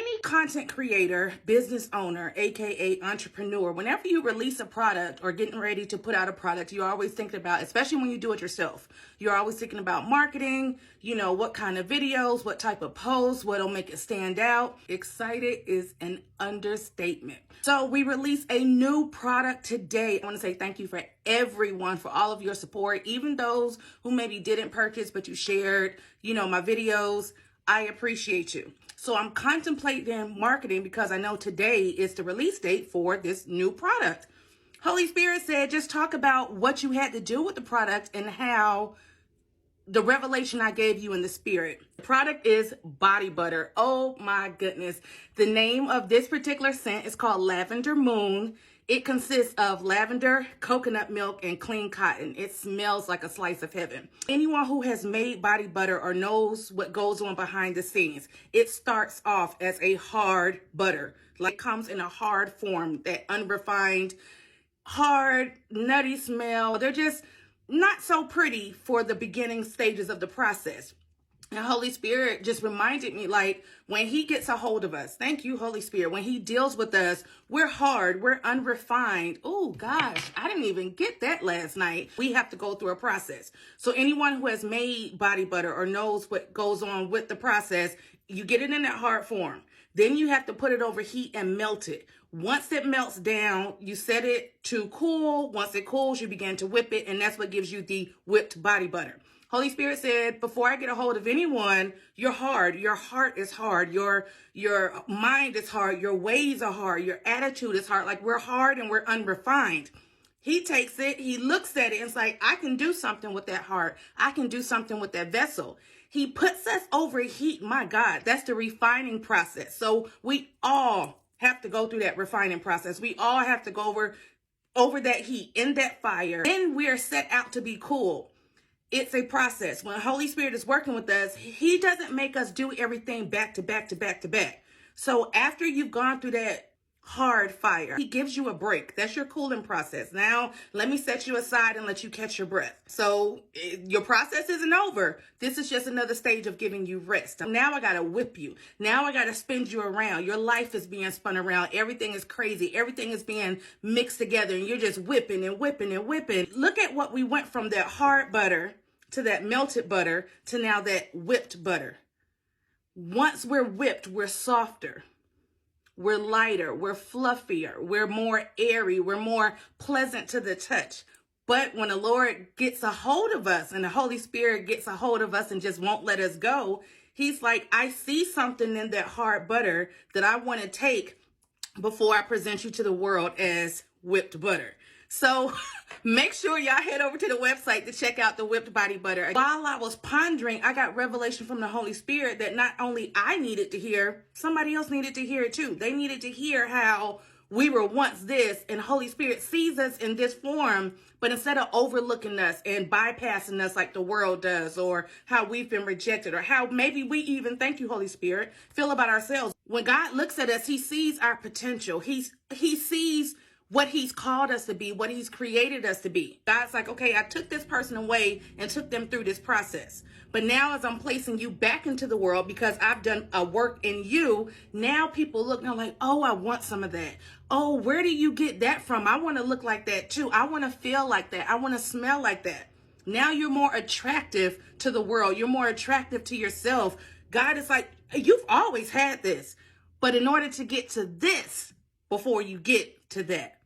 Any content creator, business owner, aka entrepreneur, whenever you release a product or getting ready to put out a product, you're always thinking about, especially when you do it yourself, you're always thinking about marketing, what kind of videos, what type of posts, what'll make it stand out. Excited is an understatement. So we released a new product today. I want to say thank you for everyone for all of your support, even those who maybe didn't purchase, but you shared, my videos. I appreciate you. So I'm contemplating marketing because I know today is the release date for this new product. Holy Spirit said, just talk about what you had to do with the product and how the revelation I gave you in the spirit. The product is body butter. Oh my goodness. The name of this particular scent is called Lavender Moon. It consists of lavender, coconut milk, and clean cotton. It smells like a slice of heaven. Anyone who has made body butter or knows what goes on behind the scenes, it starts off as a hard butter. Like, it comes in a hard form, that unrefined, hard, nutty smell. They're just not so pretty for the beginning stages of the process. And Holy Spirit just reminded me, like, when he gets a hold of us, thank you, Holy Spirit, when he deals with us, we're hard, we're unrefined. Oh gosh, I didn't even get that last night. We have to go through a process. So anyone who has made body butter or knows what goes on with the process, you get it in that hard form. Then you have to put it over heat and melt it. Once it melts down, you set it to cool. Once it cools, you begin to whip it, and that's what gives you the whipped body butter. Holy Spirit said, before I get a hold of anyone, you're hard. Your heart is hard. Your mind is hard. Your ways are hard. Your attitude is hard. Like, we're hard and we're unrefined. He takes it, he looks at it, and it's like, I can do something with that heart. I can do something with that vessel. He puts us over heat. My God, that's the refining process. So we all have to go through that refining process. We all have to go over that heat, in that fire. Then we are set out to be cool. It's a process. When the Holy Spirit is working with us, he doesn't make us do everything back to back to back to back. So after you've gone through that hard fire, he gives you a break. That's your cooling process. Now, let me set you aside and let you catch your breath. So your process isn't over. This is just another stage of giving you rest. Now I got to whip you. Now I got to spin you around. Your life is being spun around. Everything is crazy. Everything is being mixed together, and you're just whipping and whipping and whipping. Look at what we went from that hard butter to that melted butter to now that whipped butter. Once we're whipped, we're softer. We're lighter, we're fluffier, we're more airy, we're more pleasant to the touch. But when the Lord gets a hold of us and the Holy Spirit gets a hold of us and just won't let us go, he's like, I see something in that hard butter that I want to take before I present you to the world as whipped butter. So make sure y'all head over to the website to check out the whipped body butter. While I was pondering, I got revelation from the Holy Spirit that not only I needed to hear, somebody else needed to hear it too. They needed to hear how we were once this, and Holy Spirit sees us in this form, but instead of overlooking us and bypassing us like the world does, or how we've been rejected, or how maybe we even, thank you, Holy Spirit, feel about ourselves. When God looks at us, he sees our potential. He sees what he's called us to be, what he's created us to be. God's like, okay, I took this person away and took them through this process. But now as I'm placing you back into the world, because I've done a work in you, now people look and they're like, oh, I want some of that. Oh, where do you get that from? I want to look like that too. I want to feel like that. I want to smell like that. Now you're more attractive to the world. You're more attractive to yourself. God is like, you've always had this, but in order to get to this, before you get to that,